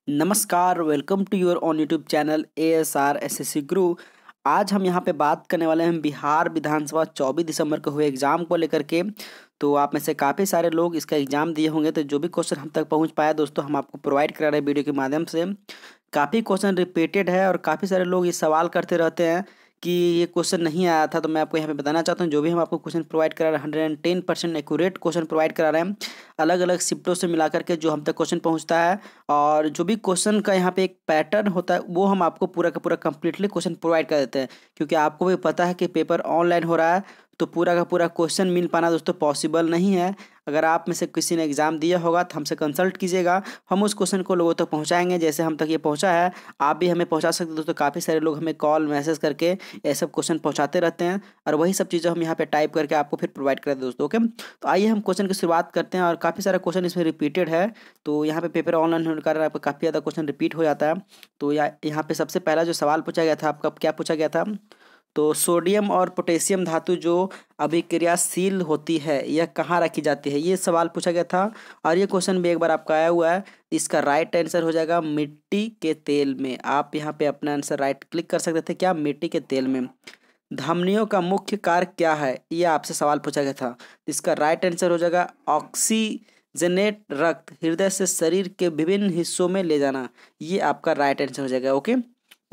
नमस्कार, welcome to your on YouTube channel ASR SSC गुरु। आज हम यहाँ पे बात करने वाले हैं बिहार विधानसभा 24 दिसंबर को हुए एग्ज़ाम को लेकर के। तो आप में से काफ़ी सारे लोग इसका एग्ज़ाम दिए होंगे, तो जो भी क्वेश्चन हम तक पहुँच पाया दोस्तों हम आपको प्रोवाइड करा रहे हैं वीडियो के माध्यम से। काफ़ी क्वेश्चन रिपीटेड है और काफ़ी सारे लोग ये सवाल करते रहते हैं कि ये क्वेश्चन नहीं आया था। तो मैं आपको यहाँ पे बताना चाहता हूँ, जो भी हम आपको क्वेश्चन प्रोवाइड करा रहे हैं 110% एक्यूरेट क्वेश्चन प्रोवाइड करा रहे हैं, अलग अलग शिफ्टों से मिला करके जो हम तक क्वेश्चन पहुँचता है। और जो भी क्वेश्चन का यहाँ पे एक पैटर्न होता है वो हम आपको पूरा का पूरा कंप्लीटली क्वेश्चन प्रोवाइड कर देते हैं, क्योंकि आपको भी पता है कि पेपर ऑनलाइन हो रहा है, तो पूरा का पूरा क्वेश्चन मिल पाना दोस्तों पॉसिबल नहीं है। अगर आप में से किसी ने एग्ज़ाम दिया होगा तो हमसे कंसल्ट कीजिएगा, हम उस क्वेश्चन को लोगों तक पहुंचाएंगे जैसे हम तक ये पहुंचा है। आप भी हमें पहुंचा सकते हैं दोस्तों। काफ़ी सारे लोग हमें कॉल मैसेज करके ये सब क्वेश्चन पहुंचाते रहते हैं और वही सब चीज़ें हम यहाँ पे टाइप करके आपको फिर प्रोवाइड करते हैं दोस्तों। ओके, तो आइए हम क्वेश्चन की शुरुआत करते हैं। और काफ़ी सारा क्वेश्चन इसमें रिपीटेड है, तो यहाँ पे पेपर ऑनलाइन होने के कारण आपका काफ़ी ज़्यादा क्वेश्चन रिपीट हो जाता है। तो यहाँ पे सबसे पहला जो सवाल पूछा गया था आपका, क्या पूछा गया था? तो सोडियम और पोटेशियम धातु जो अभिक्रियाशील होती है यह कहाँ रखी जाती है, ये सवाल पूछा गया था। और ये क्वेश्चन भी एक बार आपका आया हुआ है। इसका राइट आंसर हो जाएगा मिट्टी के तेल में। आप यहाँ पे अपना आंसर राइट क्लिक कर सकते थे, क्या मिट्टी के तेल में। धमनियों का मुख्य कार्य क्या है, ये आपसे सवाल पूछा गया था। इसका राइट आंसर हो जाएगा ऑक्सीजनेट रक्त हृदय से शरीर के विभिन्न हिस्सों में ले जाना, ये आपका राइट आंसर हो जाएगा। ओके,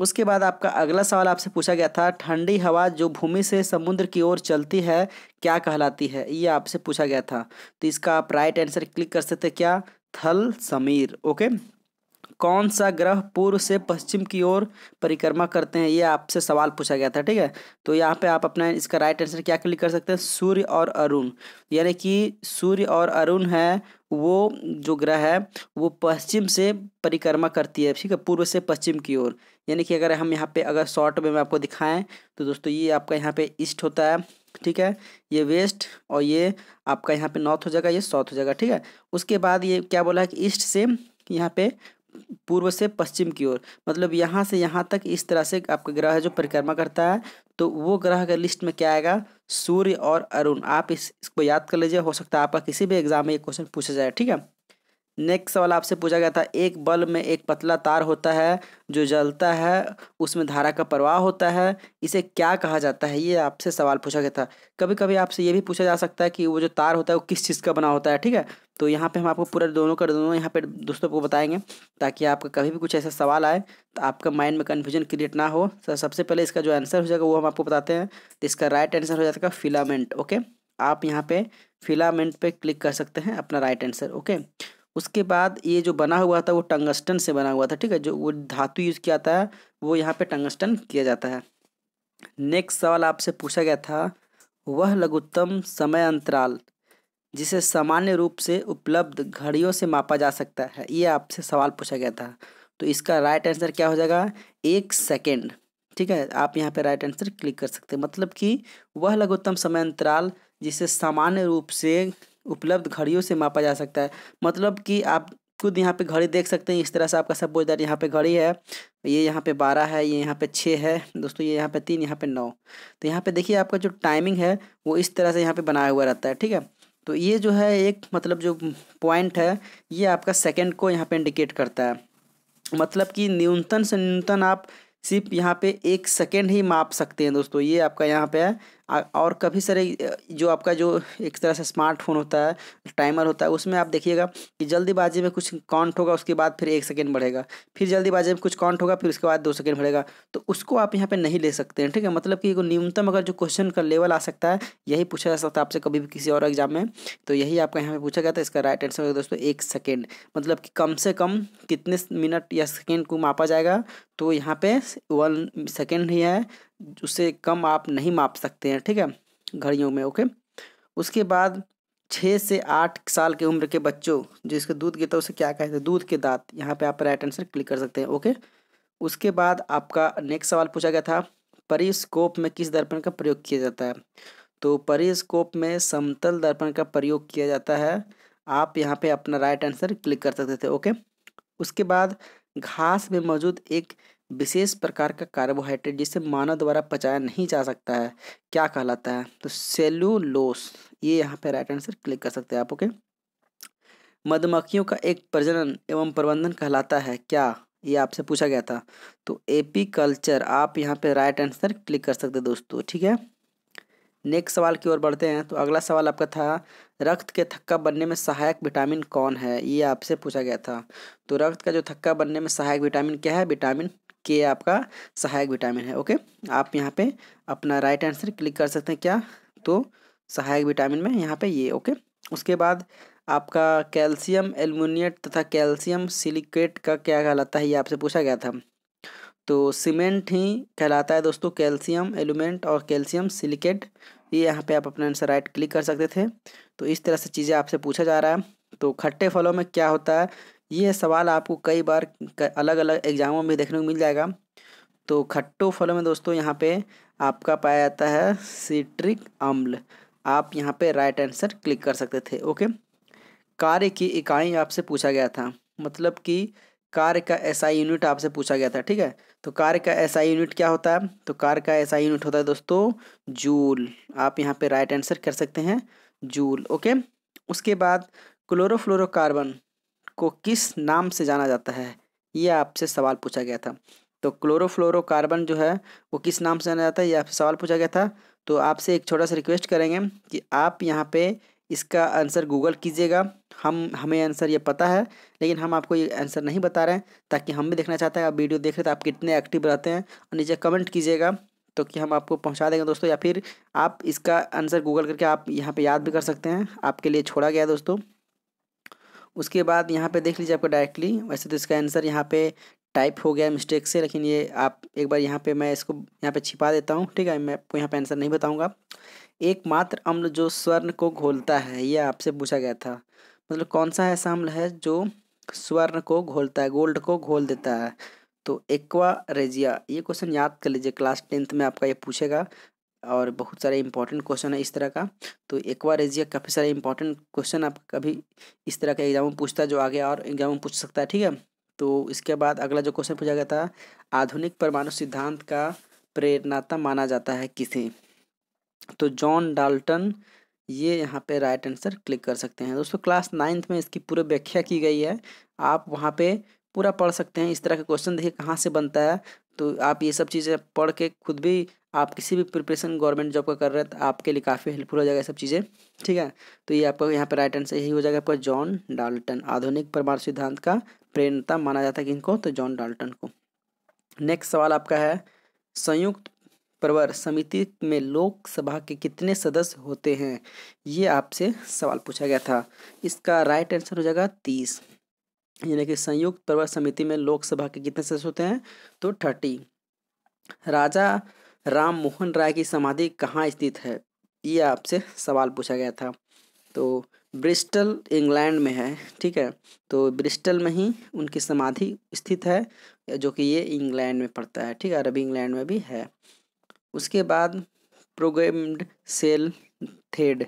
उसके बाद आपका अगला सवाल आपसे पूछा गया था, ठंडी हवा जो भूमि से समुद्र की ओर चलती है क्या कहलाती है, ये आपसे पूछा गया था। तो इसका आप राइट आंसर क्लिक कर सकते हैं, क्या? थल समीर। ओके, कौन सा ग्रह पूर्व से पश्चिम की ओर परिक्रमा करते हैं, ये आपसे सवाल पूछा गया था। ठीक है, तो यहाँ पे आप अपना इसका राइट आंसर क्या क्लिक कर सकते हैं? सूर्य और अरुण। यानी कि सूर्य और अरुण है वो जो ग्रह है वो पश्चिम से परिक्रमा करती है, ठीक है, पूर्व से पश्चिम की ओर। यानी कि अगर हम यहाँ पे अगर शॉर्ट में आपको दिखाएं तो दोस्तों ये आपका यहाँ पे ईस्ट होता है, ठीक है, ये वेस्ट, और ये आपका यहाँ पे नॉर्थ हो जाएगा, ये साउथ हो जाएगा। ठीक है, उसके बाद ये क्या बोला है कि ईस्ट से यहाँ पे पूर्व से पश्चिम की ओर, मतलब यहाँ से यहाँ तक इस तरह से आपका ग्रह है जो परिक्रमा करता है। तो वो ग्रह का लिस्ट में क्या आएगा? सूर्य और अरुण। आप इसको याद कर लीजिए, हो सकता है आपका किसी भी एग्जाम में ये क्वेश्चन पूछा जाए। ठीक है, नेक्स्ट सवाल आपसे पूछा गया था, एक बल्ब में एक पतला तार होता है जो जलता है, उसमें धारा का प्रवाह होता है, इसे क्या कहा जाता है, ये आपसे सवाल पूछा गया था। कभी कभी आपसे ये भी पूछा जा सकता है कि वो जो तार होता है वो किस चीज़ का बना होता है। ठीक है, तो यहाँ पे हम आपको पूरा दोनों का दोनों यहाँ पे दोस्तों को बताएंगे, ताकि आपका कभी भी कुछ ऐसा सवाल आए तो आपका माइंड में कन्फ्यूजन क्रिएट ना हो। तो सबसे पहले इसका जो आंसर हो जाएगा वो हम आपको बताते हैं। तो इसका राइट आंसर हो जाएगा फिलामेंट। ओके, आप यहाँ पे फिलामेंट पे क्लिक कर सकते हैं, अपना राइट आंसर। ओके, उसके बाद ये जो बना हुआ था वो टंगस्टन से बना हुआ था। ठीक है, जो वो धातु यूज किया जाता है वो यहाँ पे टंगस्टन किया जाता है। नेक्स्ट सवाल आपसे पूछा गया था, वह लघुत्तम समय अंतराल जिसे सामान्य रूप से उपलब्ध घड़ियों से मापा जा सकता है, ये आपसे सवाल पूछा गया था। तो इसका राइट आंसर क्या हो जाएगा? 1 सेकेंड। ठीक है, आप यहाँ पे राइट आंसर क्लिक कर सकते हैं, मतलब कि वह लघुत्तम समय अंतराल जिसे सामान्य रूप से उपलब्ध घड़ियों से मापा जा सकता है। मतलब कि आप खुद यहाँ पे घड़ी देख सकते हैं, इस तरह से आपका सब बोझ यहाँ पे घड़ी है, ये यहाँ पे 12 है, ये यहाँ पे 6 है दोस्तों, ये यहाँ पे 3, यहाँ पे 9। तो यहाँ पे देखिए आपका जो टाइमिंग है वो इस तरह से यहाँ पे बनाया हुआ रहता है। ठीक है, तो ये जो है एक मतलब जो पॉइंट है ये आपका सेकंड को यहाँ पे इंडिकेट करता है। मतलब कि न्यूनतम से न्यूनतम आप सिर्फ यहाँ पे 1 सेकेंड ही माप सकते हैं दोस्तों, ये आपका यहाँ पे है। और कभी सारे जो आपका जो एक तरह से स्मार्टफोन होता है, टाइमर होता है, उसमें आप देखिएगा कि जल्दीबाजी में कुछ काउंट होगा, उसके बाद फिर 1 सेकेंड बढ़ेगा, फिर जल्दीबाजी में कुछ काउंट होगा, फिर उसके बाद 2 सेकेंड बढ़ेगा। तो उसको आप यहाँ पे नहीं ले सकते हैं। ठीक है, मतलब कि न्यूनतम अगर जो क्वेश्चन का लेवल आ सकता है यही पूछा जा सकता है आपसे कभी भी किसी और एग्जाम में। तो यही आपका यहाँ पे पूछा गया था। इसका राइट आंसर होगा दोस्तों 1 सेकेंड। मतलब कि कम से कम कितने मिनट या सेकेंड को मापा जाएगा, तो यहाँ पे 1 सेकेंड ही है, उससे कम आप नहीं माप सकते हैं। ठीक है, घड़ियों में। ओके, उसके बाद 6 से 8 साल की उम्र के बच्चों जिसके दूध गिरता है उसे क्या कहते हैं? दूध के दांत। यहाँ पे आप राइट आंसर क्लिक कर सकते हैं। ओके, उसके बाद आपका नेक्स्ट सवाल पूछा गया था, परिस्कोप में किस दर्पण का प्रयोग किया जाता है? तो परिस्कोप में समतल दर्पण का प्रयोग किया जाता है। आप यहाँ पे अपना राइट आंसर क्लिक कर सकते थे। ओके, उसके बाद घास में मौजूद एक विशेष प्रकार का कार्बोहाइड्रेट जिसे मानव द्वारा पचाया नहीं जा सकता है क्या कहलाता है? तो सेल्यूलोस। ये यहाँ पे राइट आंसर क्लिक कर सकते हैं आप। ओके, मधुमक्खियों का एक प्रजनन एवं प्रबंधन कहलाता है क्या? ये आपसे पूछा गया था। तो एपीकल्चर, आप यहाँ पे राइट आंसर क्लिक कर सकते हैं दोस्तों, ठीक है। नेक्स्ट सवाल की ओर बढ़ते हैं। तो अगला सवाल आपका था, रक्त के थक्का बनने में सहायक विटामिन कौन है? ये आपसे पूछा गया था। तो रक्त का जो थक्का बनने में सहायक विटामिन क्या है? विटामिन के आपका सहायक विटामिन है। ओके, आप यहाँ पे अपना राइट आंसर क्लिक कर सकते हैं क्या? तो सहायक विटामिन में यहाँ पे ये। ओके, उसके बाद आपका कैल्शियम एल्युमिनेट तथा कैल्शियम सिलिकेट का क्या कहलाता है? ये आपसे पूछा गया था। तो सीमेंट ही कहलाता है दोस्तों, कैल्शियम एलिमेंट और कैल्शियम सिलिकेट। ये यहाँ पे आप अपना आंसर राइट क्लिक कर सकते थे। तो इस तरह से चीज़ें आपसे पूछा जा रहा है। तो खट्टे फलों में क्या होता है? ये सवाल आपको कई बार अलग अलग एग्जामों में देखने को मिल जाएगा। तो खट्टो फलों में दोस्तों यहाँ पे आपका पाया जाता है सिट्रिक अम्ल। आप यहाँ पे राइट आंसर क्लिक कर सकते थे। ओके, कार्य की इकाई आपसे पूछा गया था, मतलब कि कार्य का एसआई यूनिट आपसे पूछा गया था, ठीक है। तो कार्य का एसआई यूनिट क्या होता है? तो कार्य का एसआई यूनिट होता है दोस्तों जूल। आप यहाँ पे राइट आंसर कर सकते हैं जूल। ओके, उसके बाद क्लोरोफ्लोरोकार्बन को किस नाम से जाना जाता है? ये आपसे सवाल पूछा गया था। तो क्लोरोफ्लोरोकार्बन जो है वो किस नाम से जाना जाता है? ये आपसे सवाल पूछा गया था। तो आपसे एक छोटा सा रिक्वेस्ट करेंगे कि आप यहाँ पे इसका आंसर गूगल कीजिएगा। हमें आंसर ये पता है, लेकिन हम आपको ये आंसर नहीं बता रहे हैं, ताकि हम भी देखना चाहते हैं आप वीडियो देख रहे तो आप कितने एक्टिव रहते हैं। और नीचे कमेंट कीजिएगा तो कि हम आपको पहुंचा देंगे दोस्तों, या फिर आप इसका आंसर गूगल करके आप यहाँ पे याद भी कर सकते हैं, आपके लिए छोड़ा गया है दोस्तों। उसके बाद यहाँ पे देख लीजिए आपको डायरेक्टली, वैसे तो इसका आंसर यहाँ पे टाइप हो गया मिस्टेक से, लेकिन ये आप एक बार यहाँ पे मैं इसको यहाँ पे छिपा देता हूँ, ठीक है। मैं आपको यहाँ पे आंसर नहीं बताऊँगा। एकमात्र अम्ल जो स्वर्ण को घोलता है, ये आपसे पूछा गया था। मतलब कौन सा ऐसा अम्ल है जो स्वर्ण को घोलता है, गोल्ड को घोल देता है? तो एक्वा रेजिया। ये क्वेश्चन याद कर लीजिए, क्लास 10th में आपका ये पूछेगा और बहुत सारे इंपॉर्टेंट क्वेश्चन है इस तरह का। तो एक्वा रेजिया काफ़ी सारे इंपॉर्टेंट क्वेश्चन आप कभी इस तरह के एग्जाम में पूछता है, जो आगे और एग्जाम में पूछ सकता है, ठीक है। तो इसके बाद अगला जो क्वेश्चन पूछा गया था, आधुनिक परमाणु सिद्धांत का प्रेरणाता माना जाता है किसे? तो जॉन डाल्टन। ये यहाँ पे राइट आंसर क्लिक कर सकते हैं दोस्तों। क्लास 9th में इसकी पूरी व्याख्या की गई है, आप वहाँ पे पूरा पढ़ सकते हैं। इस तरह के क्वेश्चन देखिए कहाँ से बनता है, तो आप ये सब चीज़ें पढ़ के खुद भी आप किसी भी प्रिपरेशन गवर्नमेंट जॉब का कर रहे हैं तो आपके लिए काफ़ी हेल्पफुल हो जाएगा ये सब चीज़ें, ठीक है। तो ये आपका यहाँ पे राइट आंसर यही हो जाएगा आपका, जॉन डाल्टन। आधुनिक परमाणु सिद्धांत का प्रेरणा माना जाता है किनको? तो जॉन डाल्टन को। नेक्स्ट सवाल आपका है, संयुक्त प्रवर समिति में लोकसभा के कितने सदस्य होते हैं? ये आपसे सवाल पूछा गया था। इसका राइट आंसर हो जाएगा 30। यानी कि संयुक्त प्रवर समिति में लोकसभा के कितने सदस्य होते हैं? तो 30। राजा राम मोहन राय की समाधि कहाँ स्थित है? ये आपसे सवाल पूछा गया था। तो ब्रिस्टल इंग्लैंड में है, ठीक है। तो ब्रिस्टल में ही उनकी समाधि स्थित है, जो कि ये इंग्लैंड में पड़ता है, ठीक है। अरबी इंग्लैंड में भी है। उसके बाद प्रोग्राम्ड सेल थेड।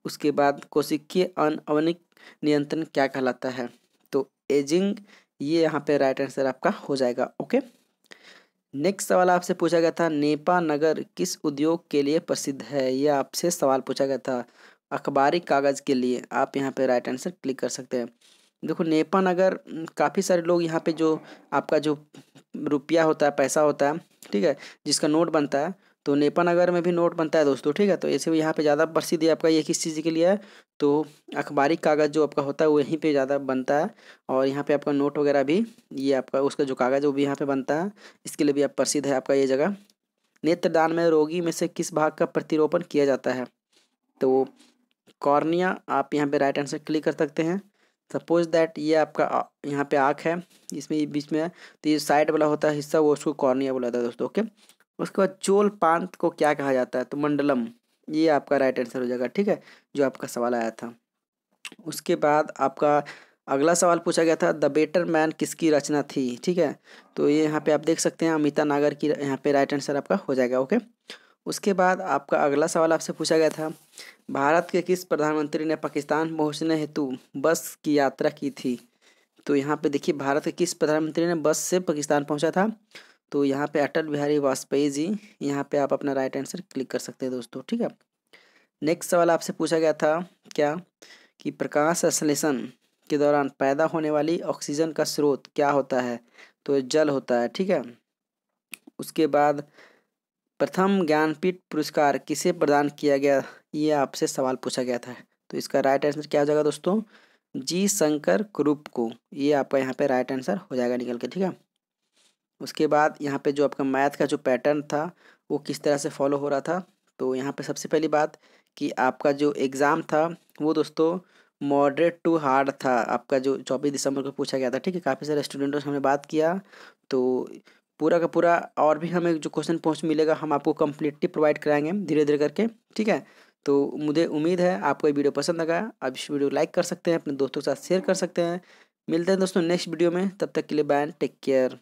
उसके बाद कोशिकीय अनवनिक नियंत्रण क्या कहलाता है? तो एजिंग। ये यहाँ पे राइट आंसर आपका हो जाएगा। ओके, नेक्स्ट सवाल आपसे पूछा गया था, नेपा नगर किस उद्योग के लिए प्रसिद्ध है? ये आपसे सवाल पूछा गया था, अखबारी कागज़ के लिए। आप यहाँ पे राइट आंसर क्लिक कर सकते हैं। देखो नेपा नगर, काफ़ी सारे लोग यहाँ पे जो आपका जो रुपया होता है, पैसा होता है, ठीक है, जिसका नोट बनता है, तो नेपा नगर में भी नोट बनता है दोस्तों, ठीक है। तो ऐसे यहाँ पे ज़्यादा प्रसिद्ध है आपका, ये किस चीज़ के लिए है? तो अखबारी कागज़ जो आपका होता है वो यहीं पे ज़्यादा बनता है, और यहाँ पे आपका नोट वगैरह भी, ये आपका उसका जो कागज़ वो भी यहाँ पे बनता है, इसके लिए भी आप प्रसिद्ध है आपका ये जगह। नेत्रदान में रोगी में से किस भाग का प्रतिरोपण किया जाता है? तो कॉर्निया। आप यहाँ पे राइट आंसर क्लिक कर सकते हैं। सपोज दैट ये आपका यहाँ पे आँख है, इसमें ये बीच में है, तो ये साइड वाला होता है हिस्सा, वो उसको कॉर्निया बोला जाता है दोस्तों। ओके, उसके बाद चोल पांत को क्या कहा जाता है? तो मंडलम। ये आपका राइट आंसर हो जाएगा, ठीक है, जो आपका सवाल आया था। उसके बाद आपका अगला सवाल पूछा गया था, द बेटर मैन किसकी रचना थी? ठीक है, तो ये यहाँ पे आप देख सकते हैं अमिता नागर की, यहाँ पे राइट आंसर आपका हो जाएगा। ओके, उसके बाद आपका अगला सवाल आपसे पूछा गया था, भारत के किस प्रधानमंत्री ने पाकिस्तान पहुंचने हेतु बस की यात्रा की थी? तो यहाँ पे देखिए भारत के किस प्रधानमंत्री ने बस से पाकिस्तान पहुंचा था? तो यहाँ पे अटल बिहारी वाजपेयी जी। यहाँ पे आप अपना राइट आंसर क्लिक कर सकते हैं दोस्तों, ठीक है। नेक्स्ट सवाल आपसे पूछा गया था क्या, कि प्रकाश संश्लेषण के दौरान पैदा होने वाली ऑक्सीजन का स्रोत क्या होता है? तो जल होता है, ठीक है। उसके बाद प्रथम ज्ञानपीठ पुरस्कार किसे प्रदान किया गया? ये आपसे सवाल पूछा गया था। तो इसका राइट आंसर क्या हो जाएगा दोस्तों? जी शंकर कुरुप को। ये आपका यहाँ पे राइट आंसर हो जाएगा निकल के, ठीक है। उसके बाद यहाँ पे जो आपका मैथ का जो पैटर्न था वो किस तरह से फॉलो हो रहा था? तो यहाँ पे सबसे पहली बात कि आपका जो एग्ज़ाम था वो दोस्तों मॉडरेट टू हार्ड था, आपका जो 24 दिसंबर को पूछा गया था, ठीक है। काफ़ी सारे स्टूडेंटों से हमने बात किया, तो पूरा का पूरा और भी हमें जो क्वेश्चन पहुँच मिलेगा हम आपको कम्प्लीटली प्रोवाइड कराएंगे धीरे धीरे करके, ठीक है। तो मुझे उम्मीद है आपको ये वीडियो पसंद आएगा। आप इस वीडियो को लाइक कर सकते हैं, अपने दोस्तों के साथ शेयर कर सकते हैं। मिलते हैं दोस्तों नेक्स्ट वीडियो में, तब तक के लिए बाय, टेक केयर।